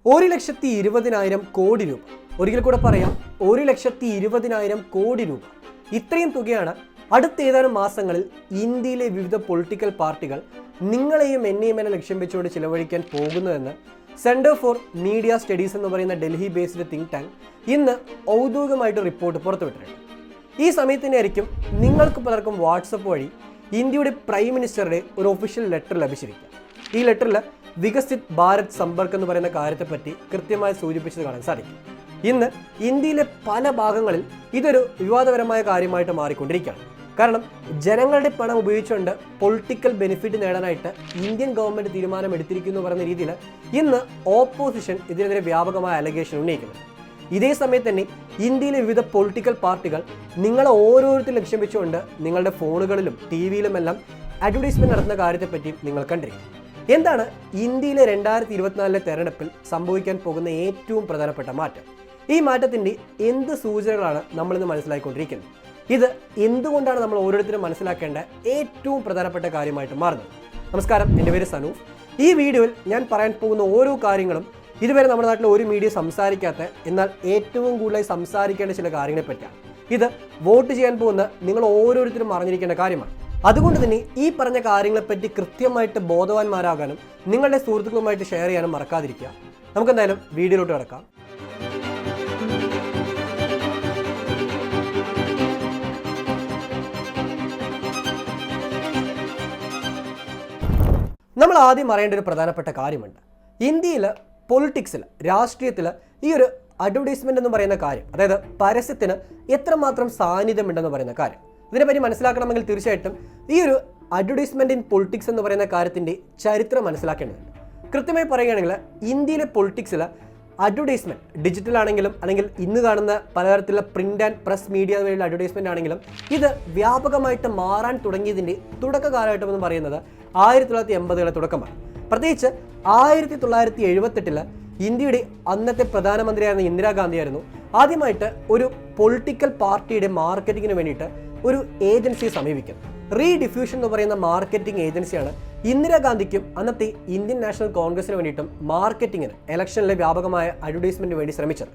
1,20,000 കോടി രൂപ. ഒരിക്കൽ കൂടെ പറയാം, 1,20,000 കോടി രൂപ. ഇത്രയും തുകയാണ് അടുത്ത ഏതാനും മാസങ്ങളിൽ ഇന്ത്യയിലെ വിവിധ പൊളിറ്റിക്കൽ പാർട്ടികൾ നിങ്ങളെയും എന്നെയും എന്നെ ലക്ഷ്യം വെച്ചുകൊണ്ട് ചിലവഴിക്കാൻ പോകുന്നതെന്ന് സെന്റർ ഫോർ മീഡിയ സ്റ്റഡീസ് എന്ന് പറയുന്ന ഡൽഹി ബേസ്ഡ് തിങ്ക് ടാങ്ക് ഇന്ന് ഔദ്യോഗികമായിട്ട് റിപ്പോർട്ട് പുറത്തുവിട്ടിട്ടുണ്ട്. ഈ സമയത്തിനായിരിക്കും നിങ്ങൾക്ക് പലർക്കും വാട്സപ്പ് വഴി ഇന്ത്യയുടെ പ്രൈം മിനിസ്റ്ററുടെ ഒരു ഒഫീഷ്യൽ ലെറ്റർ ലഭിച്ചിരിക്കുക. ഈ ലെറ്ററിൽ വികസിത് ഭാരത് സമ്പർക്ക് എന്ന് പറയുന്ന കാര്യത്തെപ്പറ്റി കൃത്യമായി സൂചിപ്പിച്ചത് കാണാൻ സാധിക്കും. ഇന്ന് ഇന്ത്യയിലെ പല ഭാഗങ്ങളിൽ ഇതൊരു വിവാദപരമായ കാര്യമായിട്ട് മാറിക്കൊണ്ടിരിക്കുകയാണ്. കാരണം ജനങ്ങളുടെ പണം ഉപയോഗിച്ചുകൊണ്ട് പൊളിറ്റിക്കൽ ബെനിഫിറ്റ് നേടാനായിട്ട് ഇന്ത്യൻ ഗവൺമെൻറ് തീരുമാനമെടുത്തിരിക്കുന്നു പറയുന്ന രീതിയിൽ ഇന്ന് ഓപ്പോസിഷൻ ഇതിനെതിരെ വ്യാപകമായ അലഗേഷൻ ഉന്നയിക്കുന്നുണ്ട്. ഇതേ സമയത്ത് തന്നെ ഇന്ത്യയിലെ വിവിധ പൊളിറ്റിക്കൽ പാർട്ടികൾ നിങ്ങളെ ഓരോരുത്തരും ലക്ഷ്യം വെച്ചുകൊണ്ട് നിങ്ങളുടെ ഫോണുകളിലും ടി വിയിലുമെല്ലാം അഡ്വർടൈസ്മെന്റ് നടത്തുന്ന കാര്യത്തെപ്പറ്റി നിങ്ങൾ കണ്ടിരിക്കും. എന്താണ് ഇന്ത്യയിലെ 2024 തെരഞ്ഞെടുപ്പിൽ സംഭവിക്കാൻ പോകുന്ന ഏറ്റവും പ്രധാനപ്പെട്ട മാറ്റം? ഈ മാറ്റത്തിൻ്റെ എന്ത് സൂചനകളാണ് നമ്മളിന്ന് മനസ്സിലാക്കിക്കൊണ്ടിരിക്കുന്നത്? ഇത് എന്തുകൊണ്ടാണ് നമ്മൾ ഓരോരുത്തരും മനസ്സിലാക്കേണ്ട ഏറ്റവും പ്രധാനപ്പെട്ട കാര്യമായിട്ട് മാറുന്നത്? നമസ്കാരം, എൻ്റെ പേര് സനൂഫ്. ഈ വീഡിയോയിൽ ഞാൻ പറയാൻ പോകുന്ന ഓരോ കാര്യങ്ങളും ഇതുവരെ നമ്മുടെ നാട്ടിൽ ഒരു മീഡിയ സംസാരിക്കാത്ത, എന്നാൽ ഏറ്റവും കൂടുതലായി സംസാരിക്കേണ്ട ചില കാര്യങ്ങളെ പറ്റിയാണ്. ഇത് വോട്ട് ചെയ്യാൻ പോകുന്ന നിങ്ങൾ ഓരോരുത്തരും അറിഞ്ഞിരിക്കേണ്ട കാര്യമാണ്. അതുകൊണ്ട് തന്നെ ഈ പറഞ്ഞ കാര്യങ്ങളെപ്പറ്റി കൃത്യമായിട്ട് ബോധവാന്മാരാകാനും നിങ്ങളുടെ സുഹൃത്തുക്കളുമായിട്ട് ഷെയർ ചെയ്യാനും മറക്കാതിരിക്കുക. നമുക്കെന്തായാലും വീഡിയോയിലോട്ട് കിടക്കാം. നമ്മൾ ആദ്യം അറിയേണ്ട ഒരു പ്രധാനപ്പെട്ട കാര്യമുണ്ട്. ഇന്ത്യയിൽ പൊളിറ്റിക്സിൽ, രാഷ്ട്രീയത്തിൽ ഈ ഒരു അഡ്വർടൈസ്മെന്റ് എന്ന് പറയുന്ന കാര്യം, അതായത് പരസ്യത്തിന് എത്രമാത്രം സാന്നിധ്യമുണ്ടെന്ന് പറയുന്ന കാര്യം, ഇതിനെപ്പറ്റി മനസ്സിലാക്കണമെങ്കിൽ തീർച്ചയായിട്ടും ഈ ഒരു അഡ്വർടൈസ്മെന്റ് ഇൻ പൊളിറ്റിക്സ് എന്ന് പറയുന്ന കാര്യത്തിൻ്റെ ചരിത്രം മനസ്സിലാക്കേണ്ടതുണ്ട്. കൃത്യമായി പറയുകയാണെങ്കിൽ ഇന്ത്യയിലെ പൊളിറ്റിക്സിൽ അഡ്വർടൈസ്മെന്റ് ഡിജിറ്റൽ ആണെങ്കിലും അല്ലെങ്കിൽ ഇന്ന് കാണുന്ന പലതരത്തിലുള്ള പ്രിന്റ് ആൻഡ് പ്രസ് മീഡിയ വഴിയുള്ള അഡ്വർടൈസ്മെന്റ് ആണെങ്കിലും ഇത് വ്യാപകമായിട്ട് മാറാൻ തുടങ്ങിയതിൻ്റെ തുടക്ക കാലഘട്ടം എന്ന് പറയുന്നത് 1980കളുടെ തുടക്കമാണ്. പ്രത്യേകിച്ച് 1978 ഇന്ത്യയുടെ അന്നത്തെ പ്രധാനമന്ത്രിയായിരുന്ന ഇന്ദിരാഗാന്ധിയായിരുന്നു ആദ്യമായിട്ട് ഒരു പൊളിറ്റിക്കൽ പാർട്ടിയുടെ മാർക്കറ്റിങ്ങിന് വേണ്ടിയിട്ട് ഒരു ഏജൻസിയെ സമീപിക്കുന്നത്. റീഡിഫ്യൂഷൻ എന്ന് പറയുന്ന മാർക്കറ്റിംഗ് ഏജൻസിയാണ് ഇന്ദിരാഗാന്ധിക്കും അന്നത്തെ ഇന്ത്യൻ നാഷണൽ കോൺഗ്രസിന് വേണ്ടിയിട്ടും മാർക്കറ്റിങ്ങിന്, ഇലക്ഷനിലെ വ്യാപകമായ അഡ്വർടൈസ്മെന്റിന് വേണ്ടി ശ്രമിച്ചത്.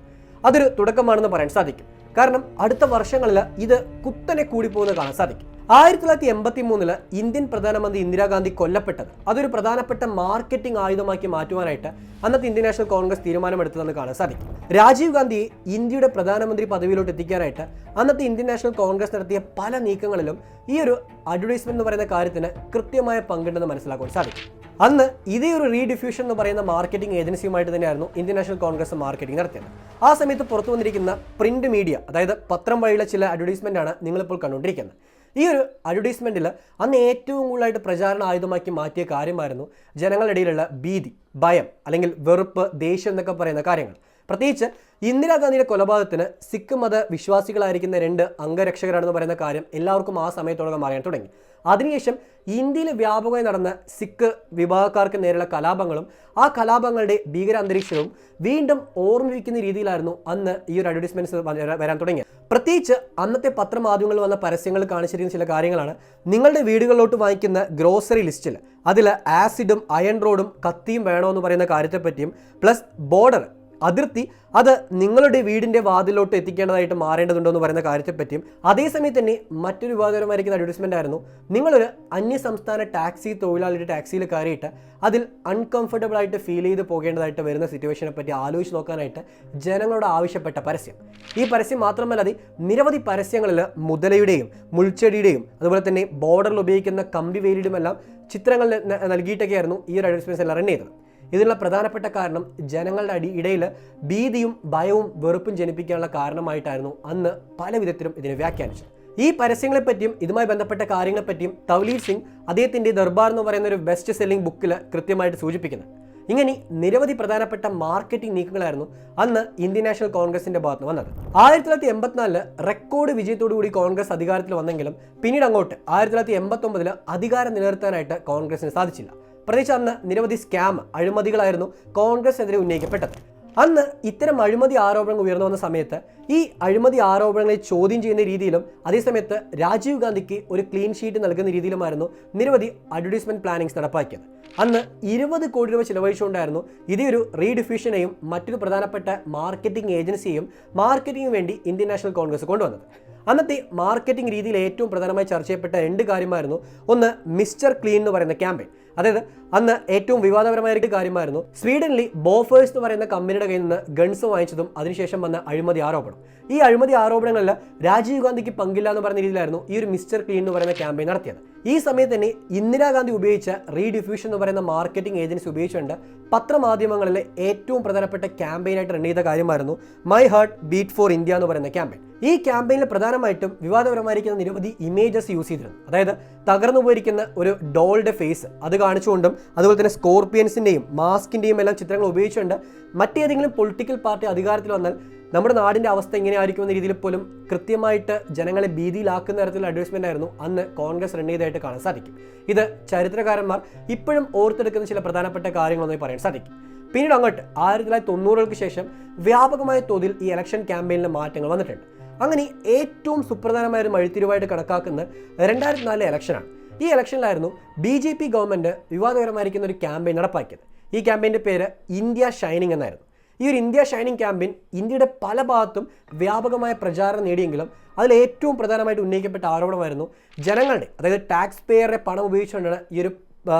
അതൊരു തുടക്കമാണെന്ന് പറയാൻ സാധിക്കും. കാരണം അടുത്ത വർഷങ്ങളിൽ ഇത് കുത്തനെ കൂടിപ്പോകുന്നത് കാണാൻ സാധിക്കും. 1983 ഇന്ത്യൻ പ്രധാനമന്ത്രി ഇന്ദിരാഗാന്ധി കൊല്ലപ്പെട്ടത് അതൊരു പ്രധാനപ്പെട്ട മാർക്കറ്റിംഗ് ആയുധമാക്കി മാറ്റുവാനായിട്ട് അന്നത്തെ ഇന്ത്യൻ നാഷണൽ കോൺഗ്രസ് തീരുമാനമെടുത്തതെന്ന് കാണാൻ സാധിക്കും. രാജീവ് ഗാന്ധിയെ ഇന്ത്യയുടെ പ്രധാനമന്ത്രി പദവിയിലോട്ട് എത്തിക്കാനായിട്ട് അന്നത്തെ ഇന്ത്യൻ നാഷണൽ കോൺഗ്രസ് നടത്തിയ പല നീക്കങ്ങളിലും ഈ ഒരു അഡ്വർടൈസ്മെന്റ് എന്ന് പറയുന്ന കാര്യത്തിന് കൃത്യമായ പങ്കുണ്ടെന്ന് മനസ്സിലാക്കാൻ സാധിക്കും. അന്ന് ഇതേ ഒരു റീഡിഫ്യൂഷൻ എന്ന് പറയുന്ന മാർക്കറ്റിംഗ് ഏജൻസിയുമായിട്ട് തന്നെയായിരുന്നു ഇന്ത്യൻ നാഷണൽ കോൺഗ്രസ് മാർക്കറ്റിംഗ് നടത്തിയത്. ആ സമയത്ത് പുറത്തു വന്നിരിക്കുന്ന പ്രിന്റ് മീഡിയ, അതായത് പത്രം വഴിയുള്ള ചില അഡ്വർടൈസ്മെന്റ് ആണ് നിങ്ങളിപ്പോൾ കണ്ടുകൊണ്ടിരിക്കുന്നത്. ഈ ഒരു അഡ്വർടൈസ്മെന്റിൽ അന്ന് ഏറ്റവും കൂടുതലായിട്ട് പ്രചാരണ ആയുധമാക്കി മാറ്റിയ കാര്യമായിരുന്നു ജനങ്ങളുടെ ഇടയിലുള്ള ഭീതി, ഭയം, അല്ലെങ്കിൽ വെറുപ്പ്, ദേഷ്യം എന്നൊക്കെ പറയുന്ന കാര്യങ്ങൾ. പ്രത്യേകിച്ച് ഇന്ദിരാഗാന്ധിയുടെ കൊലപാതകത്തിന് സിഖ് മത വിശ്വാസികളായിരിക്കുന്ന 2 അംഗരക്ഷകരാണെന്ന് പറയുന്ന കാര്യം എല്ലാവർക്കും ആ സമയത്തോടകം അറിയാൻ തുടങ്ങി. അതിനുശേഷം ഇന്ത്യയിൽ വ്യാപകമായി നടന്ന സിഖ് വിഭാഗക്കാർക്ക് നേരെയുള്ള കലാപങ്ങളും ആ കലാപങ്ങളുടെ ഭീകര അന്തരീക്ഷവും വീണ്ടും ഓർമ്മിപ്പിക്കുന്ന രീതിയിലായിരുന്നു അന്ന് ഈ ഒരു അഡ്വർടൈസ്മെന്റ്സ് വരാൻ തുടങ്ങിയത്. പ്രത്യേകിച്ച് അന്നത്തെ പത്രമാധ്യമങ്ങളിൽ വന്ന പരസ്യങ്ങൾ കാണിച്ചിരിക്കുന്ന ചില കാര്യങ്ങളാണ് നിങ്ങളുടെ വീടുകളിലോട്ട് വാങ്ങിക്കുന്ന ഗ്രോസറി ലിസ്റ്റിൽ അതിൽ ആസിഡും അയൺ റോഡും കത്തിയും വേണമെന്ന് പറയുന്ന കാര്യത്തെപ്പറ്റിയും, പ്ലസ് ബോർഡർ, അതിർത്തി, അത് നിങ്ങളുടെ വീടിൻ്റെ വാതിലോട്ട് എത്തിക്കേണ്ടതായിട്ട് മാറേണ്ടതുണ്ടോ എന്ന് പറയുന്ന കാര്യത്തെപ്പറ്റിയും, അതേസമയത്ത് തന്നെ മറ്റൊരു വിവാദപരമായിരിക്കുന്ന അഡ്വർടൈസ്മെന്റ് ആയിരുന്നു നിങ്ങളൊരു അന്യസംസ്ഥാന ടാക്സി തൊഴിലാളിയുടെ ടാക്സിയിൽ കയറിയിട്ട് അതിൽ അൺകംഫർട്ടബിൾ ആയിട്ട് ഫീൽ ചെയ്ത് പോകേണ്ടതായിട്ട് വരുന്ന സിറ്റുവേഷനെ പറ്റി ആലോചിച്ച് നോക്കാനായിട്ട് ജനങ്ങളോട് ആവശ്യപ്പെട്ട പരസ്യം. ഈ പരസ്യം മാത്രമല്ലാതെ നിരവധി പരസ്യങ്ങളിൽ മുതലയുടെയും മുൾച്ചെടിയുടെയും അതുപോലെ തന്നെ ബോർഡറിൽ ഉപയോഗിക്കുന്ന കമ്പി വേലിയുടെയുമെല്ലാം ചിത്രങ്ങൾ നൽകിയിട്ടൊക്കെയായിരുന്നു ഈ ഒരു അഡ്വർടൈസ്മെന്റ്സ് എല്ലാം റൺ ചെയ്തത്. ഇതിനുള്ള പ്രധാനപ്പെട്ട കാരണം ജനങ്ങളുടെ ഇടയിൽ ഭീതിയും ഭയവും വെറുപ്പും ജനിപ്പിക്കാനുള്ള കാരണമായിട്ടായിരുന്നു അന്ന് പല വിധത്തിലും ഇതിനെ വ്യാഖ്യാനിച്ചത്. ഈ പരസ്യങ്ങളെപ്പറ്റിയും ഇതുമായി ബന്ധപ്പെട്ട കാര്യങ്ങളെപ്പറ്റിയും തൗലീർ സിംഗ് അദ്ദേഹത്തിൻ്റെ ദർബാർ എന്ന് പറയുന്ന ഒരു ബെസ്റ്റ് സെല്ലിംഗ് ബുക്കിൽ കൃത്യമായിട്ട് സൂചിപ്പിക്കുന്നത്. ഇങ്ങനെ നിരവധി പ്രധാനപ്പെട്ട മാർക്കറ്റിംഗ് നീക്കങ്ങളായിരുന്നു അന്ന് ഇന്ത്യൻ നാഷണൽ കോൺഗ്രസിന്റെ ഭാഗത്ത് വന്നത്. 1984 റെക്കോർഡ് വിജയത്തോടുകൂടി കോൺഗ്രസ് അധികാരത്തിൽ വന്നെങ്കിലും പിന്നീട് അങ്ങോട്ട് 1989 അധികാരം നിലനിർത്താനായിട്ട് കോൺഗ്രസിന് സാധിച്ചില്ല. പ്രത്യേകിച്ച് അന്ന് നിരവധി സ്കാം, അഴിമതികളായിരുന്നു കോൺഗ്രസിനെതിരെ ഉന്നയിക്കപ്പെട്ടത്. അന്ന് ഇത്തരം അഴിമതി ആരോപണങ്ങൾ ഉയർന്നു വന്ന സമയത്ത് ഈ അഴിമതി ആരോപണങ്ങളെ ചോദ്യം ചെയ്യുന്ന രീതിയിലും അതേസമയത്ത് രാജീവ് ഗാന്ധിക്ക് ഒരു ക്ലീൻ ഷീറ്റ് നൽകുന്ന രീതിയിലുമായിരുന്നു നിരവധി അഡ്വർടൈസ്മെന്റ് പ്ലാനിങ്സ് നടപ്പാക്കിയത്. അന്ന് 20 കോടി രൂപ ചിലവഴിച്ചുകൊണ്ടായിരുന്നു ഇതേ ഒരു റീഡിഫ്യൂഷനെയും മറ്റൊരു പ്രധാനപ്പെട്ട മാർക്കറ്റിംഗ് ഏജൻസിയും മാർക്കറ്റിംഗിന് വേണ്ടി ഇന്ത്യൻ നാഷണൽ കോൺഗ്രസ് കൊണ്ടുവന്നത്. അന്നത്തെ മാർക്കറ്റിംഗ് രീതിയിൽ ഏറ്റവും പ്രധാനമായി ചർച്ച ചെയ്യപ്പെട്ട 2 കാര്യമായിരുന്നു. ഒന്ന്, മിസ്റ്റർ ക്ലീൻ എന്ന് പറയുന്ന ക്യാമ്പയിൻ. അതായത് അന്ന് ഏറ്റവും വിവാദപരമായ ഒരു കാര്യമായിരുന്നു സ്വീഡനിൽ ബോഫേഴ്സ് എന്ന് പറയുന്ന കമ്പനിയുടെ കയ്യിൽ നിന്ന് ഗൺസ് വാങ്ങിച്ചതും അതിനുശേഷം വന്ന അഴിമതി ആരോപണം. ഈ അഴിമതി ആരോപണങ്ങളിൽ രാജീവ് ഗാന്ധിക്ക് പങ്കില്ല എന്ന് പറയുന്ന രീതിയിലായിരുന്നു ഈ ഒരു മിസ്റ്റർ ക്ലീൻ എന്ന് പറയുന്ന ക്യാമ്പയിൻ നടത്തിയത്. ഈ സമയത്ത് തന്നെ ഇന്ദിരാഗാന്ധി ഉപയോഗിച്ച റീഡിഫ്യൂഷൻ എന്ന് പറയുന്ന മാർക്കറ്റിംഗ് ഏജൻസി ഉപയോഗിച്ചുകൊണ്ട് പത്രമാധ്യമങ്ങളിലെ ഏറ്റവും പ്രധാനപ്പെട്ട ക്യാമ്പയിനായിട്ട് റൺ ചെയ്ത കാര്യമായിരുന്നു my heart beat for India എന്ന് പറയുന്ന ക്യാമ്പയിൻ. ഈ ക്യാമ്പയിനിൽ പ്രധാനമായിട്ടും വിവാദപരമായിരിക്കുന്ന നിരവധി ഇമേജസ് യൂസ് ചെയ്തിരുന്നു. അതായത് തകർന്നു പോയിരിക്കുന്ന ഒരു ഡോളുടെ ഫേസ് അത് കാണിച്ചുകൊണ്ടും അതുപോലെ തന്നെ സ്കോർപ്പിയൻസിൻ്റെയും മാസ്കിൻ്റെയും എല്ലാം ചിത്രങ്ങൾ ഉപയോഗിച്ചുകൊണ്ട് മറ്റേതെങ്കിലും പൊളിറ്റിക്കൽ പാർട്ടി അധികാരത്തിൽ വന്നാൽ നമ്മുടെ നാടിൻ്റെ അവസ്ഥ എങ്ങനെയായിരിക്കുമെന്ന രീതിയിൽ പോലും കൃത്യമായിട്ട് ജനങ്ങളെ ഭീതിയിലാക്കുന്ന തരത്തിലുള്ള അഡ്വർടൈസ്മെൻ്റ് ആയിരുന്നു അന്ന് കോൺഗ്രസ് റൺ ചെയ്തതായിട്ട് കാണാൻ സാധിക്കും. ഇത് ചരിത്രകാരന്മാർ ഇപ്പോഴും ഓർത്തെടുക്കുന്ന ചില പ്രധാനപ്പെട്ട കാര്യങ്ങളൊന്നും പറയാൻ സാധിക്കും. പിന്നീട് അങ്ങോട്ട് 1990-കൾക്ക് ശേഷം വ്യാപകമായ തോതിൽ ഈ ഇലക്ഷൻ ക്യാമ്പയിനിൽ മാറ്റങ്ങൾ വന്നിട്ടുണ്ട്. അങ്ങനെ ഏറ്റവും സുപ്രധാനമായ ഒരു മഴുത്തിരിവായിട്ട് കണക്കാക്കുന്ന 2004 ഇലക്ഷനാണ്. ഈ ഇലക്ഷനിലായിരുന്നു BJP ഗവൺമെൻറ് വിവാദകരമായിരിക്കുന്ന ഒരു ക്യാമ്പയിൻ നടപ്പാക്കിയത്. ഈ ക്യാമ്പയിൻ്റെ പേര് ഇന്ത്യ ഷൈനിങ് എന്നായിരുന്നു. ഈ ഒരു ഇന്ത്യ ഷൈനിങ് ക്യാമ്പയിൻ ഇന്ത്യയുടെ പല ഭാഗത്തും വ്യാപകമായ പ്രചാരണം നേടിയെങ്കിലും അതിൽ ഏറ്റവും പ്രധാനമായിട്ട് ഉന്നയിക്കപ്പെട്ട ആരോപണമായിരുന്നു ജനങ്ങളുടെ, അതായത് ടാക്സ് പേയറുടെ പണം ഉപയോഗിച്ചുകൊണ്ടാണ് ഈ ഒരു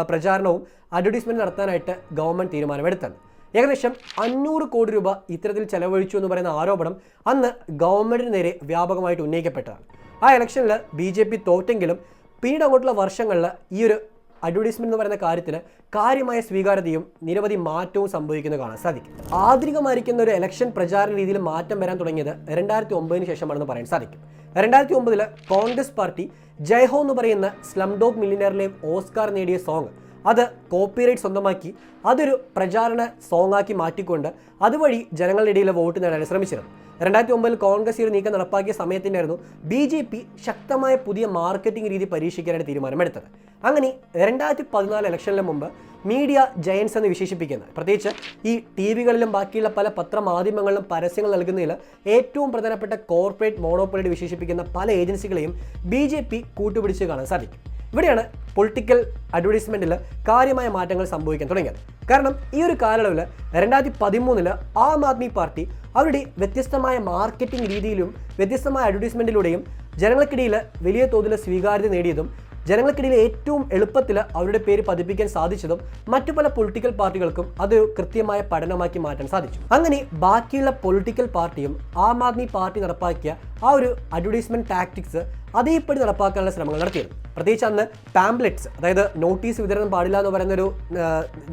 പ്രചാരണവും അഡ്വർടൈസ്മെൻറ്റ് നടത്താനായിട്ട് ഗവൺമെൻറ് തീരുമാനമെടുത്തത്. ഏകദേശം 500 കോടി രൂപ ഇത്തരത്തിൽ ചെലവഴിച്ചു എന്ന് പറയുന്ന ആരോപണം അന്ന് ഗവൺമെൻറ്റിന് നേരെ വ്യാപകമായിട്ട് ഉന്നയിക്കപ്പെട്ടതാണ്. ആ ഇലക്ഷനിൽ BJP തോറ്റെങ്കിലും പിന്നീട് അങ്ങോട്ടുള്ള വർഷങ്ങളിൽ ഈ ഒരു അഡ്വർടൈസ്മെന്റ് എന്ന് പറയുന്ന കാര്യത്തിന് കാര്യമായ സ്വീകാര്യതയും നിരവധി മാറ്റവും സംഭവിക്കുന്നത് കാണാൻ സാധിക്കും. ആധുനികമായിരിക്കുന്ന ഒരു ഇലക്ഷൻ പ്രചാരണ രീതിയിൽ മാറ്റം വരാൻ തുടങ്ങിയത് 2009 ശേഷമാണെന്ന് പറയാൻ സാധിക്കും. 2009 കോൺഗ്രസ് പാർട്ടി ജയ്ഹോ എന്ന് പറയുന്ന സ്ലം ഡോഗ് മില്ലിയനറിലെ ഓസ്കാർ നേടിയ സോങ് അത് കോപ്പിറൈറ്റ് സ്വന്തമാക്കി അതൊരു പ്രചാരണ സോങ് ആക്കി മാറ്റിക്കൊണ്ട് അതുവഴി ജനങ്ങളുടെ ഇടയിൽ വോട്ട് നേടാൻ ശ്രമിച്ചിരുന്നു. 2009 കോൺഗ്രസ് ഈ ഒരു നീക്കം നടപ്പാക്കിയ സമയത്തിനായിരുന്നു BJP ശക്തമായ പുതിയ മാർക്കറ്റിംഗ് രീതി പരീക്ഷിക്കാനായിട്ട് തീരുമാനമെടുത്തത്. അങ്ങനെ 2014 ഇലക്ഷനിന് മുമ്പ് മീഡിയ ജയൻസ് എന്ന് വിശേഷിപ്പിക്കുന്നത്, പ്രത്യേകിച്ച് ഈ TV-കളിലും ബാക്കിയുള്ള പല പത്രമാധ്യമങ്ങളിലും പരസ്യങ്ങൾ നൽകുന്നതിൽ ഏറ്റവും പ്രധാനപ്പെട്ട കോർപ്പറേറ്റ് മോണോപ്പൊളിയായിട്ട് വിശേഷിപ്പിക്കുന്ന പല ഏജൻസികളെയും BJP കൂട്ടുപിടിച്ച് കാണാൻ സാധിക്കും. ഇവിടെയാണ് പൊളിറ്റിക്കൽ അഡ്വർടൈസ്മെൻറ്റിൽ കാര്യമായ മാറ്റങ്ങൾ സംഭവിക്കാൻ തുടങ്ങിയത്. കാരണം ഈ ഒരു കാലയളവിൽ 2013 ആം ആദ്മി പാർട്ടി അവരുടെ വ്യത്യസ്തമായ മാർക്കറ്റിംഗ് രീതിയിലും വ്യത്യസ്തമായ അഡ്വർടൈസ്മെൻറ്റിലൂടെയും ജനങ്ങൾക്കിടയിൽ വലിയ തോതിൽ സ്വീകാര്യത നേടിയതും ജനങ്ങൾക്കിടയിൽ ഏറ്റവും എളുപ്പത്തിൽ അവരുടെ പേര് പതിപ്പിക്കാൻ സാധിച്ചതും മറ്റു പല പൊളിറ്റിക്കൽ പാർട്ടികൾക്കും അത് കൃത്യമായ പഠനമാക്കി മാറ്റാൻ സാധിച്ചു. അങ്ങനെ ബാക്കിയുള്ള പൊളിറ്റിക്കൽ പാർട്ടിയും ആം ആദ്മി പാർട്ടി നടപ്പാക്കിയ ആ ഒരു അഡ്വർടൈസ്മെന്റ് ടാക്ടിക്സ് അതേപടി നടപ്പാക്കാനുള്ള ശ്രമങ്ങൾ നടത്തിയിരുന്നു. പ്രത്യേകിച്ച് അന്ന് പാംപ്ലെറ്റ്സ്, അതായത് നോട്ടീസ് വിതരണം പാടില്ല എന്ന് പറയുന്നൊരു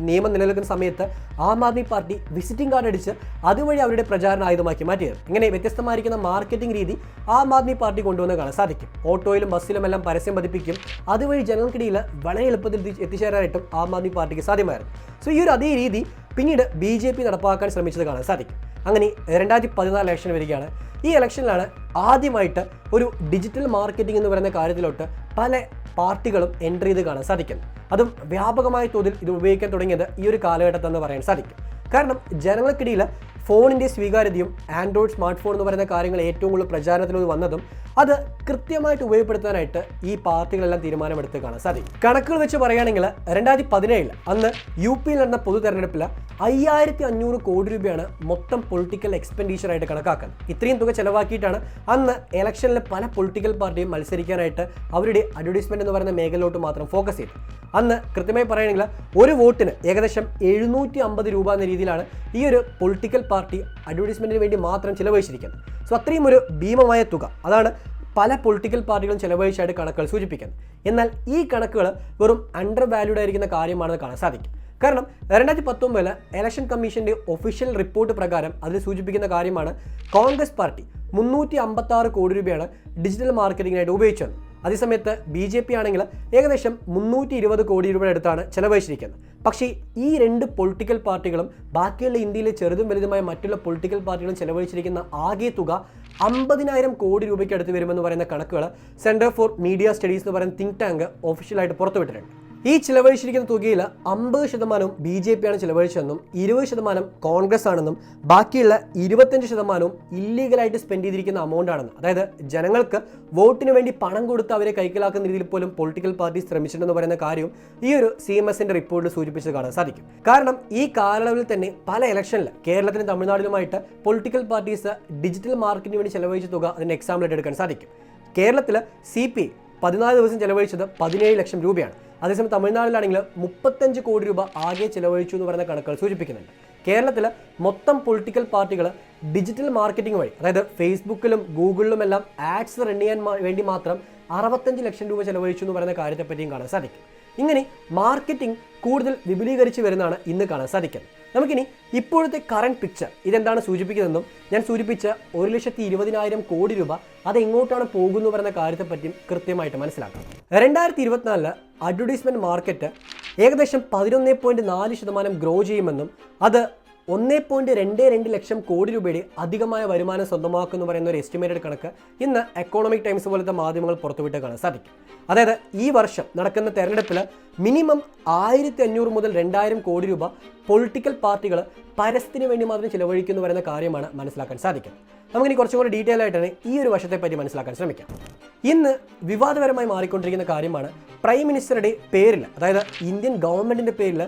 നിയമം നിലനിൽക്കുന്ന സമയത്ത് Aam Aadmi party visiting card അടിച്ച് അതുവഴി അവരുടെ പ്രചാരണ ആയുധമാക്കി മാറ്റിയത്. ഇങ്ങനെ വ്യത്യസ്തമായിരിക്കുന്ന മാർക്കറ്റിംഗ് രീതി ആം ആദ്മി പാർട്ടി കൊണ്ടുവന്ന് കാണാൻ സാധിക്കും. ഓട്ടോയിലും ബസ്സിലും എല്ലാം പരസ്യം പതിപ്പിക്കും. അതുവഴി ജനങ്ങൾക്കിടയിൽ വളരെ എളുപ്പത്തിൽ എത്തിച്ചേരാനായിട്ടും ആം ആദ്മി പാർട്ടിക്ക് സാധ്യമായിരുന്നു. സോ ഈ ഒരു അതേ രീതി പിന്നീട് BJP നടപ്പാക്കാൻ ശ്രമിച്ചത് കാണാൻ സാധിക്കും. അങ്ങനെ 2014 ഇലക്ഷൻ വരികയാണ്. ഈ ഇലക്ഷനിലാണ് ആദ്യമായിട്ട് ഒരു ഡിജിറ്റൽ മാർക്കറ്റിംഗ് എന്ന് പറയുന്ന കാര്യത്തിലോട്ട് പല പാർട്ടികളും എൻട്രി ചെയ്ത് കാണാൻ സാധിക്കുന്നത്. അതും വ്യാപകമായ തോതിൽ ഇത് ഉപയോഗിക്കാൻ തുടങ്ങിയത് ഈ ഒരു കാലഘട്ടത്തെന്ന് പറയാൻ സാധിക്കും. കാരണം ജനങ്ങൾക്കിടയിൽ ഫോണിൻ്റെ സ്വീകാര്യതയും ആൻഡ്രോയിഡ് സ്മാർട്ട് ഫോൺ എന്ന് പറയുന്ന കാര്യങ്ങൾ ഏറ്റവും കൂടുതൽ പ്രചാരണത്തിൽ വന്നതും അത് കൃത്യമായിട്ട് ഉപയോഗപ്പെടുത്താനായിട്ട് ഈ പാർട്ടികളെല്ലാം തീരുമാനമെടുത്ത് കാണാൻ സാധിക്കും. കണക്കുകൾ വെച്ച് പറയുകയാണെങ്കിൽ 2017 അന്ന് UP നടന്ന പൊതു തെരഞ്ഞെടുപ്പിൽ 5500 കോടി രൂപയാണ് മൊത്തം പൊളിറ്റിക്കൽ എക്സ്പെൻഡിച്ചറായിട്ട് കണക്കാക്കുന്നത്. ഇത്രയും തുക ചെലവാക്കിയിട്ടാണ് അന്ന് ഇലക്ഷനിൽ പല പൊളിറ്റിക്കൽ പാർട്ടിയും മത്സരിക്കാനായിട്ട് അവരുടെ അഡ്വർടൈസ്മെന്റ് എന്ന് പറയുന്ന മേഖലയിലോട്ട് മാത്രം ഫോക്കസ് ചെയ്തു. അന്ന് കൃത്യമായി പറയുകയാണെങ്കിൽ ഒരു വോട്ടിന് ഏകദേശം 750 രൂപ എന്ന രീതിയിലാണ് ഈ ഒരു പൊളിറ്റിക്കൽ പാർട്ടി അഡ്വർടൈസ്മെന്റിന് വേണ്ടി മാത്രം ചിലവഴിച്ചിരിക്കുന്നത്. സോ അത്രയും ഒരു ഭീമമായ തുക അതാണ് പല പൊളിറ്റിക്കൽ പാർട്ടികളും ചിലവഴിച്ചായിട്ട് കണക്കുകൾ സൂചിപ്പിക്കുന്നത്. എന്നാൽ ഈ കണക്കുകൾ വെറും അണ്ടർ വാല്യൂഡ് ആയിരിക്കുന്ന കാര്യമാണെന്ന് കാണാൻ സാധിക്കും. കാരണം 2019 ഇലക്ഷൻ കമ്മീഷന്റെ ഒഫീഷ്യൽ റിപ്പോർട്ട് പ്രകാരം അതിൽ സൂചിപ്പിക്കുന്ന കാര്യമാണ് കോൺഗ്രസ് പാർട്ടി 356 കോടി രൂപയാണ് ഡിജിറ്റൽ മാർക്കറ്റിംഗിനായിട്ട് ഉപയോഗിച്ചത്. അതേസമയത്ത് BJP ആണെങ്കിൽ ഏകദേശം 320 കോടി രൂപയുടെ അടുത്താണ് ചെലവഴിച്ചിരിക്കുന്നത്. പക്ഷേ ഈ രണ്ട് പൊളിറ്റിക്കൽ പാർട്ടികളും ബാക്കിയുള്ള ഇന്ത്യയിലെ ചെറുതും വലുതുമായ മറ്റുള്ള പൊളിറ്റിക്കൽ പാർട്ടികളും ചെലവഴിച്ചിരിക്കുന്ന ആകെ തുക 50,000 കോടി രൂപയ്ക്ക് അടുത്ത് വരുമെന്ന് പറയുന്ന കണക്കുകൾ സെന്റർ ഫോർ മീഡിയ സ്റ്റഡീസ് എന്ന് പറയുന്ന തിങ്ക് ടാങ്ക് ഒഫീഷ്യലായിട്ട് പുറത്തുവിട്ടിട്ടുണ്ട്. ഈ ചിലവഴിച്ചിരിക്കുന്ന തുകയിൽ 50% BJP ആണ് ചിലവഴിച്ചതെന്നും 20% കോൺഗ്രസ് ആണെന്നും ബാക്കിയുള്ള 25% ഇല്ലീഗലായിട്ട് സ്പെൻഡ് ചെയ്തിരിക്കുന്ന amount ആണെന്നും, അതായത് ജനങ്ങൾക്ക് വോട്ടിന് വേണ്ടി പണം കൊടുത്ത് അവരെ കൈക്കലാക്കുന്ന രീതിയിൽ പോലും പൊളിറ്റിക്കൽ പാർട്ടി ശ്രമിച്ചിട്ടുണ്ടെന്ന് പറയുന്ന കാര്യവും ഈ ഒരു CMSന്റെ റിപ്പോർട്ടിൽ സൂചിപ്പിച്ച് കാണാൻ സാധിക്കും. കാരണം ഈ കാലയളവിൽ തന്നെ പല ഇലക്ഷനിൽ കേരളത്തിലും തമിഴ്നാട്ടിലുമായിട്ട് പൊളിറ്റിക്കൽ പാർട്ടീസ് ഡിജിറ്റൽ മാർക്കറ്റിന് വേണ്ടി ചെലവഴിച്ച തുക അതിന് എക്സാമ്പിളായിട്ട് എടുക്കാൻ സാധിക്കും. കേരളത്തിൽ CPI 14 ദിവസം ചെലവഴിച്ചത് 17 ലക്ഷം രൂപയാണ്. അതേസമയം തമിഴ്നാട്ടിലാണെങ്കിൽ 35 കോടി രൂപ ആകെ ചെലവഴിച്ചു എന്ന് പറയുന്ന കണക്കുകൾ സൂചിപ്പിക്കുന്നുണ്ട്. കേരളത്തിൽ മൊത്തം പൊളിറ്റിക്കൽ പാർട്ടികൾ ഡിജിറ്റൽ മാർക്കറ്റിംഗ് വഴി, അതായത് ഫേസ്ബുക്കിലും ഗൂഗിളിലും എല്ലാം ആഡ്സ് റൺ ചെയ്യാൻ വേണ്ടി മാത്രം 65 ലക്ഷം രൂപ ചെലവഴിച്ചു എന്ന് പറയുന്ന കാര്യത്തെപ്പറ്റിയും കാണാൻ സാധിക്കും. ഇങ്ങനെ മാർക്കറ്റിംഗ് കൂടുതൽ വിപുലീകരിച്ച് വരുന്നതാണ് ഇന്ന് കാണാൻ സാധിക്കുന്നത്. നമുക്കിനി ഇപ്പോഴത്തെ കറണ്ട് പിക്ചർ ഇതെന്താണ് സൂചിപ്പിക്കുന്നതെന്നും ഞാൻ സൂചിപ്പിച്ച 1,20,000 കോടി രൂപ അത് എങ്ങോട്ടാണ് പോകുന്നു പറയുന്ന കാര്യത്തെപ്പറ്റിയും കൃത്യമായിട്ട് മനസ്സിലാക്കാം. 2024 അഡ്വർടൈസ്മെന്റ് മാർക്കറ്റ് ഏകദേശം 11.4% ഗ്രോ ചെയ്യുമെന്നും അത് 1.22 ലക്ഷം കോടി രൂപയുടെ അധികമായ വരുമാനം സ്വന്തമാക്കുമെന്ന് പറയുന്ന ഒരു എസ്റ്റിമേറ്റഡ് കണക്ക് ഇന്ന് എക്കോണമിക് ടൈംസ് പോലത്തെ മാധ്യമങ്ങൾ പുറത്തുവിട്ട് കാണാൻ സാധിക്കും. അതായത് ഈ വർഷം നടക്കുന്ന തെരഞ്ഞെടുപ്പിൽ മിനിമം 1,500 മുതൽ 2,000 കോടി രൂപ പൊളിറ്റിക്കൽ പാർട്ടികൾ പരസ്യത്തിന് വേണ്ടി മാത്രം ചിലവഴിക്കുന്നു പറയുന്ന കാര്യമാണ് മനസ്സിലാക്കാൻ സാധിക്കുന്നത്. നമുക്കിനി കുറച്ചും കൂടി ഡീറ്റെയിൽ ആയിട്ടാണ് ഈ ഒരു വശത്തെപ്പറ്റി മനസ്സിലാക്കാൻ ശ്രമിക്കാം. ഇന്ന് വിവാദപരമായി മാറിക്കൊണ്ടിരിക്കുന്ന കാര്യമാണ് പ്രൈം മിനിസ്റ്ററുടെ പേരിൽ, അതായത് ഇന്ത്യൻ ഗവൺമെന്റിന്റെ പേരിൽ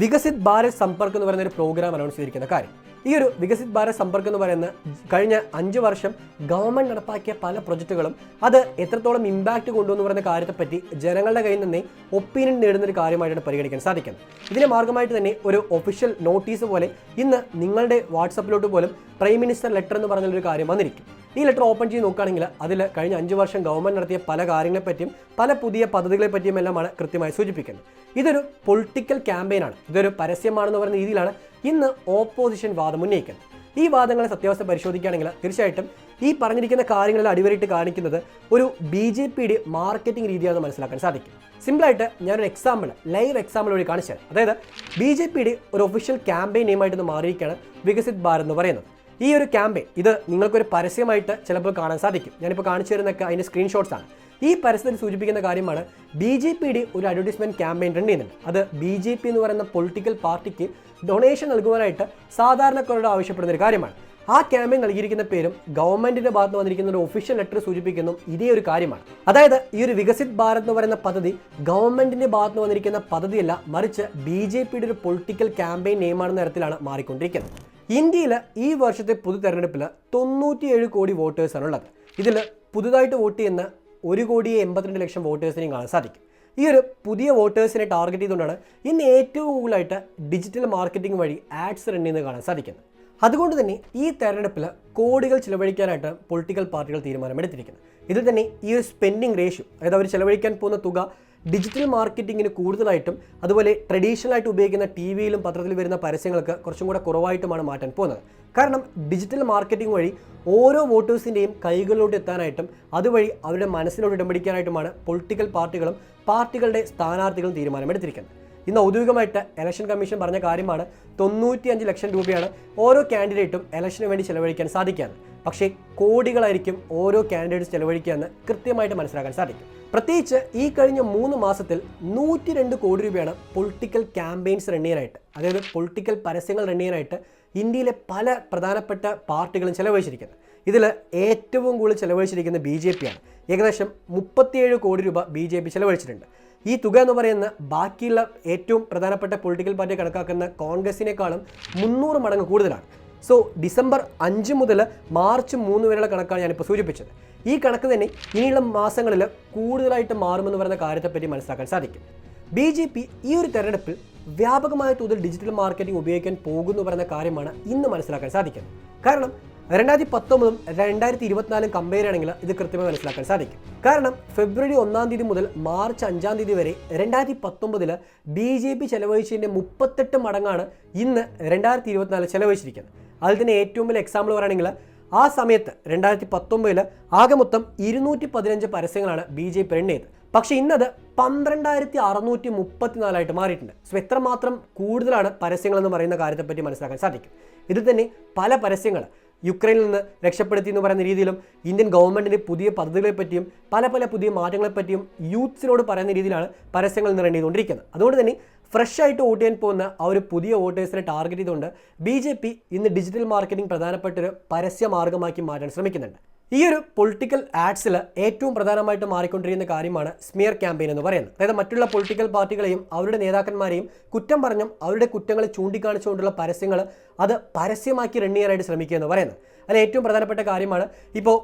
വികസിത് ഭാരത് സമ്പർക്ക് എന്ന് പറയുന്ന ഒരു പ്രോഗ്രാം അനൗൺസ് ചെയ്തിരിക്കുന്ന കാര്യം. ഈ ഒരു വികസിത് ഭാരത് സമ്പർക്ക് എന്ന് പറയുന്ന കഴിഞ്ഞ 5 വർഷം ഗവൺമെന്റ് നടപ്പാക്കിയ പല പ്രൊജക്റ്റുകളും അത് എത്രത്തോളം ഇമ്പാക്ട് കൊണ്ടുവന്ന് പറയുന്ന കാര്യത്തെപ്പറ്റി ജനങ്ങളുടെ കയ്യിൽ നിന്ന് ഒപ്പീനിയൻ നേടുന്ന ഒരു കാര്യമായിട്ടാണ് പരിഗണിക്കാൻ സാധിക്കുന്നത്. ഇതിന്റെ മാർഗമായിട്ട് തന്നെ ഒരു ഒഫീഷ്യൽ നോട്ടീസ് പോലെ ഇന്ന് നിങ്ങളുടെ വാട്സപ്പിലോട്ട് പോലും പ്രൈം മിനിസ്റ്റർ ലെറ്റർ എന്ന് പറഞ്ഞൊരു കാര്യം വന്നിരിക്കും. ഈ ലെറ്റർ ഓപ്പൺ ചെയ്ത് നോക്കുകയാണെങ്കിൽ അതിൽ കഴിഞ്ഞ 5 വർഷം ഗവൺമെന്റ് നടത്തിയ പല കാര്യങ്ങളെപ്പറ്റിയും പല പുതിയ പദ്ധതികളെ പറ്റിയും എല്ലാമാണ് കൃത്യമായി സൂചിപ്പിക്കുന്നത്. ഇതൊരു പൊളിറ്റിക്കൽ ക്യാമ്പയിനാണ്, ഇതൊരു പരസ്യമാണെന്ന് പറയുന്ന രീതിയിലാണ് ഇന്ന് ഓപ്പോസിഷൻ വാദം ഉന്നയിക്കുന്നത്. ഈ വാദങ്ങളെ സത്യാവസ്ഥ പരിശോധിക്കുകയാണെങ്കിൽ തീർച്ചയായിട്ടും ഈ പറഞ്ഞിരിക്കുന്ന കാര്യങ്ങളിൽ അടിവരയിട്ട് കാണിക്കുന്നത് ഒരു BJPയുടെ മാർക്കറ്റിംഗ് രീതിയാണെന്ന് മനസ്സിലാക്കാൻ സാധിക്കും. സിമ്പിളായിട്ട് ഞാനൊരു ലൈവ് എക്സാമ്പിൾ വഴി കാണിച്ചു തരാം. അതായത് BJPയുടെ ഒരു ഒഫീഷ്യൽ ക്യാമ്പയിൻ നെയിമായിട്ട് മാറിയിരിക്കുകയാണ് വികസിത് ഭാരത് എന്ന് പറയുന്നത്. ഈ ഒരു ക്യാമ്പയിൻ ഇത് നിങ്ങൾക്കൊരു പരസ്യമായിട്ട് ചിലപ്പോൾ കാണാൻ സാധിക്കും. ഞാനിപ്പോൾ കാണിച്ചു തരുന്നൊക്കെ അതിൻ്റെ സ്ക്രീൻഷോട്ട്സ് ആണ്. ഈ പരസ്യത്തിൽ സൂചിപ്പിക്കുന്ന കാര്യമാണ് BJPയുടെ ഒരു അഡ്വർടൈസ്മെന്റ് ക്യാമ്പയിൻ റൺ ചെയ്യുന്നുണ്ട്. അത് BJP എന്ന് പറയുന്ന പൊളിറ്റിക്കൽ പാർട്ടിക്ക് ഡൊണേഷൻ നൽകുവാനായിട്ട് സാധാരണക്കാരോട് ആവശ്യപ്പെടുന്ന ഒരു കാര്യമാണ്. ആ ക്യാമ്പയിൻ നൽകിയിരിക്കുന്ന പേരും ഗവൺമെന്റിന്റെ ഭാഗത്ത് വന്നിരിക്കുന്ന ഒരു ഒഫീഷ്യൽ ലെറ്റർ സൂചിപ്പിക്കുന്നു ഇതേ ഒരു കാര്യമാണ്. അതായത് ഈ ഒരു വികസിത് ഭാരത് എന്ന് പറയുന്ന പദ്ധതി ഗവൺമെന്റിന്റെ ഭാഗത്ത് വന്നിരിക്കുന്ന പദ്ധതിയല്ല, മറിച്ച് BJPയുടെ ഒരു പൊളിറ്റിക്കൽ ക്യാമ്പയിൻ നെയിമാണെന്ന തരത്തിലാണ് മാറിക്കൊണ്ടിരിക്കുന്നത്. ഇന്ത്യയിൽ ഈ വർഷത്തെ പൊതു തെരഞ്ഞെടുപ്പിൽ 97 കോടി വോട്ടേഴ്സാണുള്ളത്. ഇതിൽ പുതുതായിട്ട് വോട്ട് ചെയ്യുന്ന 1,82,00,000 വോട്ടേഴ്സിനെയും കാണാൻ സാധിക്കും. ഈ ഒരു പുതിയ വോട്ടേഴ്സിനെ ടാർഗറ്റ് ചെയ്തുകൊണ്ടാണ് ഇന്ന് ഏറ്റവും കൂടുതലായിട്ട് ഡിജിറ്റൽ മാർക്കറ്റിംഗ് വഴി ആഡ്സ് റൺ ചെയ്യുന്നത് കാണാൻ സാധിക്കുന്നത്. അതുകൊണ്ട് തന്നെ ഈ തെരഞ്ഞെടുപ്പിൽ കോടികൾ ചിലവഴിക്കാനായിട്ട് പൊളിറ്റിക്കൽ പാർട്ടികൾ തീരുമാനമെടുത്തിരിക്കുന്നത്. ഇതിൽ തന്നെ ഈ ഒരു സ്പെൻഡിങ് റേഷ്യോ, അതായത് അവർ ചിലവഴിക്കാൻ പോകുന്ന തുക ഡിജിറ്റൽ മാർക്കറ്റിങ്ങിന് കൂടുതലായിട്ടും അതുപോലെ ട്രഡീഷണൽ ആയിട്ട് ഉപയോഗിക്കുന്ന TV-യിലും പത്രത്തിലും വരുന്ന പരസ്യങ്ങൾക്ക് കുറച്ചും കൂടെ കുറവായിട്ടുമാണ് മാറ്റാൻ പോകുന്നത്. കാരണം ഡിജിറ്റൽ മാർക്കറ്റിംഗ് വഴി ഓരോ വോട്ടേഴ്സിൻ്റെയും കൈകളിലോട്ട് എത്താനായിട്ടും അതുവഴി അവരുടെ മനസ്സിലോട്ട് ഇടം പിടിക്കാനായിട്ടുമാണ് പൊളിറ്റിക്കൽ പാർട്ടികളും പാർട്ടികളുടെ സ്ഥാനാർത്ഥികളും തീരുമാനമെടുത്തിരിക്കുന്നത്. ഇന്ന് ഔദ്യോഗികമായിട്ട് ഇലക്ഷൻ കമ്മീഷൻ പറഞ്ഞ കാര്യമാണ് 95 ലക്ഷം രൂപയാണ് ഓരോ കാൻഡിഡേറ്റും ഇലക്ഷന് വേണ്ടി ചെലവഴിക്കാൻ സാധിക്കുകയാണ്. പക്ഷേ കോടികളായിരിക്കും ഓരോ കാൻഡിഡേറ്റ്സ് ചെലവഴിക്കുക എന്ന് കൃത്യമായിട്ട് മനസ്സിലാക്കാൻ സാധിക്കും. പ്രത്യേകിച്ച് ഈ കഴിഞ്ഞ 3 മാസത്തിൽ 102 കോടി രൂപയാണ് പൊളിറ്റിക്കൽ ക്യാമ്പയിൻസ് റൺ ചെയ്യാനായിട്ട്, അതായത് പൊളിറ്റിക്കൽ പരസ്യങ്ങൾ റൺ ചെയ്യാനായിട്ട് ഇന്ത്യയിലെ പല പ്രധാനപ്പെട്ട പാർട്ടികളും ചെലവഴിച്ചിരിക്കുന്നത്. ഇതിൽ ഏറ്റവും കൂടുതൽ ചെലവഴിച്ചിരിക്കുന്ന BJPയാണ്. ഏകദേശം 37 കോടി രൂപ BJP ചെലവഴിച്ചിട്ടുണ്ട്. ഈ തുക എന്ന് പറയുന്ന ബാക്കിയുള്ള ഏറ്റവും പ്രധാനപ്പെട്ട പൊളിറ്റിക്കൽ പാർട്ടി കണക്കാക്കുന്ന കോൺഗ്രസിനേക്കാളും 300 മടങ്ങ് കൂടുതലാണ്. സോ ഡിസംബർ 5 മുതൽ മാർച്ച് 3 വരെയുള്ള കണക്കാണ് ഞാനിപ്പോൾ സൂചിപ്പിച്ചത്. ഈ കണക്ക് തന്നെ ഇനിയുള്ള മാസങ്ങളിൽ കൂടുതലായിട്ട് മാറുമെന്ന് പറയുന്ന കാര്യത്തെപ്പറ്റി മനസ്സിലാക്കാൻ സാധിക്കും. BJP ഈ ഒരു തെരഞ്ഞെടുപ്പിൽ വ്യാപകമായ തോതിൽ ഡിജിറ്റൽ മാർക്കറ്റിംഗ് ഉപയോഗിക്കാൻ പോകുന്നു പറയുന്ന കാര്യമാണ് ഇന്ന് മനസ്സിലാക്കാൻ സാധിക്കുന്നത്. കാരണം 2019 2024 കമ്പയർ ആണെങ്കിൽ ഇത് കൃത്യമായി മനസ്സിലാക്കാൻ സാധിക്കും. കാരണം ഫെബ്രുവരി 1-ാം തീയതി മുതൽ മാർച്ച് 5-ാം തീയതി വരെ 2019 BJP ചെലവഴിച്ചതിൻ്റെ 38 മടങ്ങാണ് ഇന്ന് 2024 ചെലവഴിച്ചിരിക്കുന്നത്. അതിൽ തന്നെ ഏറ്റവും വലിയ എക്സാമ്പിൾ പറയുകയാണെങ്കിൽ ആ സമയത്ത് 2019 ആകെ മൊത്തം 215 പരസ്യങ്ങളാണ് BJP റൺ ചെയ്തത്. പക്ഷേ ഇന്നത് 12,634 മാറിയിട്ടുണ്ട്. സോ എത്രമാത്രം കൂടുതലാണ് പരസ്യങ്ങളെന്ന് പറയുന്ന കാര്യത്തെപ്പറ്റി മനസ്സിലാക്കാൻ സാധിക്കും. ഇതിൽ തന്നെ പല പരസ്യങ്ങൾ യുക്രൈനിൽ നിന്ന് രക്ഷപ്പെടുത്തി എന്ന് പറയുന്ന രീതിയിലും ഇന്ത്യൻ ഗവൺമെൻറ്റിൻ്റെ പുതിയ പദ്ധതികളെ പറ്റിയും പല പുതിയ മാറ്റങ്ങളെപ്പറ്റിയും യൂത്ത്സിനോട് പറയുന്ന രീതിയിലാണ് പരസ്യങ്ങൾ നിറഞ്ഞു ചെയ്തുകൊണ്ടിരിക്കുന്നത്. അതുകൊണ്ട് തന്നെ ഫ്രഷ് ആയിട്ട് വോട്ട് ചെയ്യാൻ പോകുന്ന ആ ഒരു പുതിയ വോട്ടേഴ്സിനെ ടാർഗറ്റ് ചെയ്തുകൊണ്ട് BJP ഇന്ന് ഡിജിറ്റൽ മാർക്കറ്റിംഗ് പ്രധാനപ്പെട്ടൊരു പരസ്യ മാർഗ്ഗമാക്കി മാറ്റാൻ ശ്രമിക്കുന്നുണ്ട്. ഈ ഒരു പൊളിറ്റിക്കൽ ആഡ്സിൽ ഏറ്റവും പ്രധാനമായിട്ട് മാറിക്കൊണ്ടിരിക്കുന്ന കാര്യമാണ് സ്മിയർ ക്യാമ്പയിൻ എന്ന് പറയുന്നത്. അതായത് മറ്റുള്ള പൊളിറ്റിക്കൽ പാർട്ടികളെയും അവരുടെ നേതാക്കന്മാരെയും കുറ്റം പറഞ്ഞും അവരുടെ കുറ്റങ്ങളെ ചൂണ്ടിക്കാണിച്ചുകൊണ്ടുള്ള പരസ്യങ്ങൾ അത് പരസ്യമാക്കി റൺ ചെയ്യാനായിട്ട് ശ്രമിക്കുക എന്ന് പറയുന്നത്. അതിൽ ഏറ്റവും പ്രധാനപ്പെട്ട കാര്യമാണ് ഇപ്പോൾ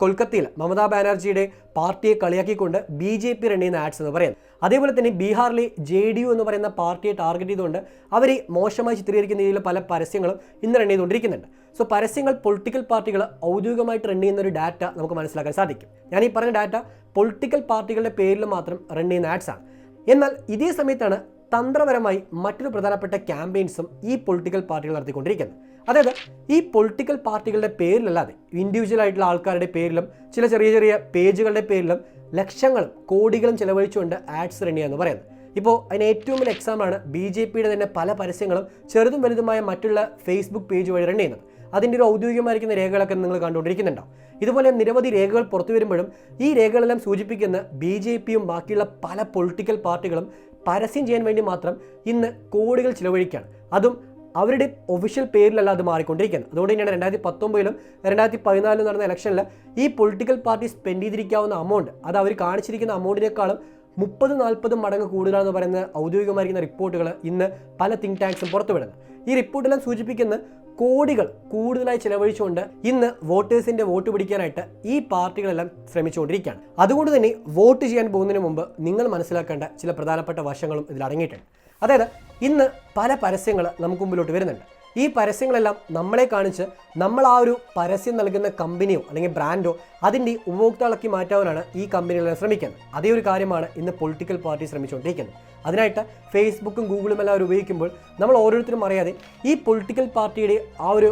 കൊൽക്കത്തയിൽ മമതാ ബാനർജിയുടെ പാർട്ടിയെ കളിയാക്കിക്കൊണ്ട് BJP റൺ ചെയ്യുന്ന ആഡ്സ് എന്ന് പറയുന്നത്. അതേപോലെ തന്നെ ബീഹാറിലെ JDU എന്ന് പറയുന്ന പാർട്ടിയെ ടാർഗറ്റ് ചെയ്തുകൊണ്ട് അവർ മോശമായി ചിത്രീകരിക്കുന്ന രീതിയിൽ പല പരസ്യങ്ങളും ഇന്ന് റൺ ചെയ്തുകൊണ്ടിരിക്കുന്നുണ്ട്. സോ പരസ്യങ്ങൾ പൊളിറ്റിക്കൽ പാർട്ടികൾ ഔദ്യോഗികമായിട്ട് റൺ ചെയ്യുന്ന ഒരു ഡാറ്റ നമുക്ക് മനസ്സിലാക്കാൻ സാധിക്കും. ഞാൻ ഈ പറഞ്ഞ ഡാറ്റ പൊളിറ്റിക്കൽ പാർട്ടികളുടെ പേരിൽ മാത്രം റൺ ചെയ്യുന്ന ആഡ്സ് ആണ്. എന്നാൽ ഇതേ സമയത്താണ് തന്ത്രപരമായി മറ്റൊരു പ്രധാനപ്പെട്ട ക്യാമ്പയിൻസും ഈ പൊളിറ്റിക്കൽ പാർട്ടികൾ നടത്തിക്കൊണ്ടിരിക്കുന്നത്. അതായത് ഈ പൊളിറ്റിക്കൽ പാർട്ടികളുടെ പേരിലല്ലാതെ ഇൻഡിവിജ്വൽ ആയിട്ടുള്ള ആൾക്കാരുടെ പേരിലും ചില ചെറിയ പേജുകളുടെ പേരിലും ലക്ഷങ്ങളും കോടികളും ചിലവഴിച്ചുകൊണ്ട് ആഡ്സ് റൺ ചെയ്യുക എന്ന് പറയുന്നത്. ഇപ്പോൾ അതിന് ഏറ്റവും വലിയ എക്സാമ്പിളാണ് BJPയുടെ തന്നെ പല പരസ്യങ്ങളും ചെറുതും വലുതുമായ മറ്റുള്ള ഫേസ്ബുക്ക് പേജ് വഴി റൺ ചെയ്യുന്നത്. അതിൻ്റെ ഒരു ഔദ്യോഗികമായിരിക്കുന്ന രേഖകളൊക്കെ നിങ്ങൾ കണ്ടുകൊണ്ടിരിക്കുന്നുണ്ടാവും. ഇതുപോലെ നിരവധി രേഖകൾ പുറത്തു വരുമ്പോഴും ഈ രേഖകളെല്ലാം സൂചിപ്പിക്കുന്ന BJPയും ബാക്കിയുള്ള പല പൊളിറ്റിക്കൽ പാർട്ടികളും പരസ്യം ചെയ്യാൻ വേണ്ടി മാത്രം ഇന്ന് കോടികൾ ചിലവഴിക്കുകയാണ്. അതും അവരുടെ ഒഫീഷ്യൽ പേരിലല്ല അത് മാറിക്കൊണ്ടിരിക്കുന്നത്. അതുകൊണ്ട് തന്നെയാണ് 2019 2014 നടന്ന ഇലക്ഷനിൽ ഈ പൊളിറ്റിക്കൽ പാർട്ടി സ്പെൻഡ് ചെയ്തിരിക്കാവുന്ന അമൗണ്ട് അത് അവർ കാണിച്ചിരിക്കുന്ന അമൗണ്ടിനേക്കാളും 30-40 മടങ്ങ് കൂടുതലാണെന്ന് പറയുന്ന ഔദ്യോഗികമായിരിക്കുന്ന റിപ്പോർട്ടുകൾ ഇന്ന് പല തിങ്ക് ടാങ്ക്സും പുറത്തുവിടുന്നത്. ഈ റിപ്പോർട്ടെല്ലാം സൂചിപ്പിക്കുന്ന കോടികൾ കൂടുതലായി ചിലവഴിച്ചുകൊണ്ട് ഇന്ന് വോട്ടേഴ്സിൻ്റെ വോട്ട് പിടിക്കാനായിട്ട് ഈ പാർട്ടികളെല്ലാം ശ്രമിച്ചുകൊണ്ടിരിക്കുകയാണ്. അതുകൊണ്ട് തന്നെ വോട്ട് ചെയ്യാൻ പോകുന്നതിന് മുമ്പ് നിങ്ങൾ മനസ്സിലാക്കേണ്ട ചില പ്രധാനപ്പെട്ട വശങ്ങളും ഇതിൽ അടങ്ങിയിട്ടുണ്ട്. അതായത് ഇന്ന് പല പരസ്യങ്ങൾ നമുക്ക് മുമ്പിലോട്ട് വരുന്നുണ്ട്. ഈ പരസ്യങ്ങളെല്ലാം നമ്മളെ കാണിച്ച് നമ്മൾ ആ ഒരു പരസ്യം നൽകുന്ന കമ്പനിയോ അല്ലെങ്കിൽ ബ്രാൻഡോ അതിൻ്റെ ഉപഭോക്താക്കളാക്കി മാറ്റാനാണ് ഈ കമ്പനികളെല്ലാം ശ്രമിക്കുന്നത്. അതേ ഒരു കാര്യമാണ് ഇന്ന് പൊളിറ്റിക്കൽ പാർട്ടി ശ്രമിച്ചുകൊണ്ടിരിക്കുന്നത്. അതിനായിട്ട് ഫേസ്ബുക്കും ഗൂഗിളും എല്ലാം ഉപയോഗിക്കുമ്പോൾ നമ്മൾ ഓരോരുത്തരും അറിയാതെ ഈ പൊളിറ്റിക്കൽ പാർട്ടിയുടെ ആ ഒരു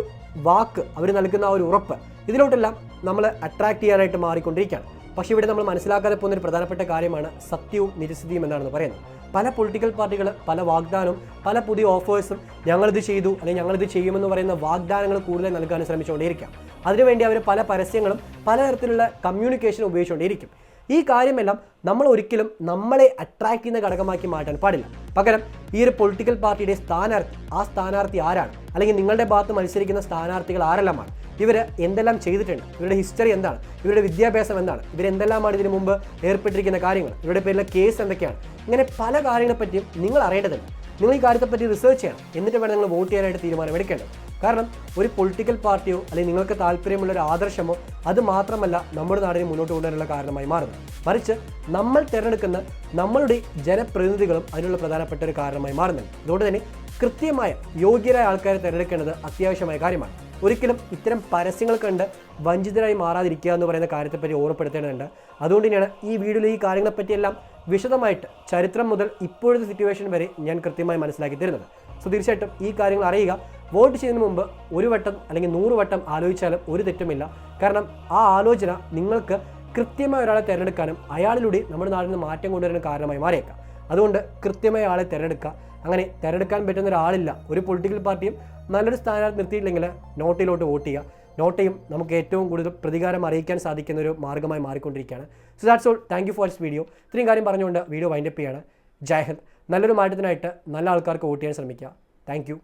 വാക്ക് അവർ നൽകുന്ന ആ ഒരു ഉറപ്പ് ഇതിലോട്ടെല്ലാം നമ്മൾ അട്രാക്ട് ചെയ്യാനായിട്ട് മാറിക്കൊണ്ടിരിക്കുകയാണ്. പക്ഷേ ഇവിടെ നമ്മൾ മനസ്സിലാക്കാതെ പോകുന്ന ഒരു പ്രധാനപ്പെട്ട കാര്യമാണ് സത്യവും നിരസിതിയും എന്നാണെന്ന് പറയുന്നത്. പല പൊളിറ്റിക്കൽ പാർട്ടികൾ പല വാഗ്ദാനവും പല പുതിയ ഓഫേഴ്സും ഞങ്ങളിത് ചെയ്തു അല്ലെങ്കിൽ ഞങ്ങളിത് ചെയ്യുമെന്ന് പറയുന്ന വാഗ്ദാനങ്ങൾ കൂടുതൽ നൽകാൻ ശ്രമിച്ചുകൊണ്ടേയിരിക്കാം. അതിനുവേണ്ടി അവർ പല പരസ്യങ്ങളും പലതരത്തിലുള്ള കമ്മ്യൂണിക്കേഷൻ ഉപയോഗിച്ചുകൊണ്ടേയിരിക്കും. ഈ കാര്യമെല്ലാം നമ്മൾ ഒരിക്കലും നമ്മളെ അട്രാക്ട് ചെയ്യുന്ന ഘടകമാക്കി മാറ്റാൻ പാടില്ല. പകരം ഈ ഒരു പൊളിറ്റിക്കൽ പാർട്ടിയുടെ സ്ഥാനാർത്ഥി ആരാണ്, അല്ലെങ്കിൽ നിങ്ങളുടെ ഭാഗത്ത് മത്സരിക്കുന്ന സ്ഥാനാർത്ഥികൾ ആരെല്ലാമാണ്, ഇവർ എന്തെല്ലാം ചെയ്തിട്ടുണ്ട്, ഇവരുടെ ഹിസ്റ്ററി എന്താണ്, ഇവരുടെ വിദ്യാഭ്യാസം എന്താണ്, ഇവരെന്തെല്ലാമാണ് ഇതിനു മുമ്പ് ഏർപ്പെട്ടിരിക്കുന്ന കാര്യങ്ങൾ, ഇവരുടെ പേരിലെ കേസ് എന്തൊക്കെയാണ്, ഇങ്ങനെ പല കാര്യങ്ങളെപ്പറ്റിയും നിങ്ങൾ അറിയേണ്ടതുണ്ട്. നിങ്ങൾ ഈ കാര്യത്തെപ്പറ്റി റിസർച്ച് ചെയ്യണം. എന്നിട്ട് വേണം നിങ്ങൾ വോട്ട് ചെയ്യാനായിട്ട് തീരുമാനമെടുക്കേണ്ടത്. കാരണം ഒരു പൊളിറ്റിക്കൽ പാർട്ടിയോ അല്ലെങ്കിൽ നിങ്ങൾക്ക് താല്പര്യമുള്ള ഒരു ആദർശമോ അത് മാത്രമല്ല നമ്മുടെ നാടിനെ മുന്നോട്ട് കൊണ്ടുവരാനുള്ള കാരണമായി മാറുന്നത്. മറിച്ച് നമ്മൾ തിരഞ്ഞെടുക്കുന്ന നമ്മളുടെ ജനപ്രതിനിധികളും അതിനുള്ള പ്രധാനപ്പെട്ട ഒരു കാരണമായി മാറുന്നുണ്ട്. അതുകൊണ്ട് തന്നെ കൃത്യമായ യോഗ്യരായ ആൾക്കാരെ തിരഞ്ഞെടുക്കേണ്ടത് അത്യാവശ്യമായ കാര്യമാണ്. ഒരിക്കലും ഇത്തരം പരസ്യങ്ങൾ കണ്ട് വഞ്ചിതരായി മാറാതിരിക്കുക എന്ന് പറയുന്ന കാര്യത്തെപ്പറ്റി ഓർമ്മപ്പെടുത്തേണ്ടതുണ്ട്. അതുകൊണ്ട് തന്നെയാണ് ഈ വീഡിയോയിൽ ഈ കാര്യങ്ങളെപ്പറ്റിയെല്ലാം വിശദമായിട്ട് ചരിത്രം മുതൽ ഇപ്പോഴത്തെ സിറ്റുവേഷൻ വരെ ഞാൻ കൃത്യമായി മനസ്സിലാക്കി തരുന്നത്. സോ തീർച്ചയായിട്ടും ഈ കാര്യങ്ങൾ അറിയുക. വോട്ട് ചെയ്യുന്നതിന് മുമ്പ് ഒരു വട്ടം അല്ലെങ്കിൽ 100 വട്ടം ആലോചിച്ചാലും ഒരു തെറ്റുമില്ല. കാരണം ആ ആലോചന നിങ്ങൾക്ക് കൃത്യമായ ഒരാളെ തിരഞ്ഞെടുക്കാനും അയാളിലൂടെ നമ്മുടെ നാട്ടിൽ നിന്ന് മാറ്റം കൊണ്ടുവരാനും കാരണമായി മാറിയേക്കാം. അതുകൊണ്ട് കൃത്യമായ ആളെ തിരഞ്ഞെടുക്കുക. അങ്ങനെ തിരഞ്ഞെടുക്കാൻ പറ്റുന്ന ഒരാളില്ല. ഒരു പൊളിറ്റിക്കൽ പാർട്ടിയും നല്ലൊരു സ്ഥാനാർത്ഥി നിർത്തിയില്ലെങ്കിൽ നോട്ടിലോട്ട് വോട്ട് ചെയ്യുക. നോട്ടയും നമുക്ക് ഏറ്റവും കൂടുതൽ പ്രതികാരം അറിയിക്കാൻ സാധിക്കുന്ന ഒരു മാർഗ്ഗമായി മാറിക്കൊണ്ടിരിക്കുകയാണ്. So that's all. Thank you for this video. ഇത്രയും കാര്യം പറഞ്ഞുകൊണ്ട് വീഡിയോ വൈൻഡപ്പ് ചെയ്യാണ്. ജയ് ഹിന്ദ്. നല്ലൊരു മാറ്റത്തിനായിട്ട് നല്ല ആൾക്കാർക്ക് വോട്ട് ചെയ്യാൻ ശ്രമിക്കുക. Thank you.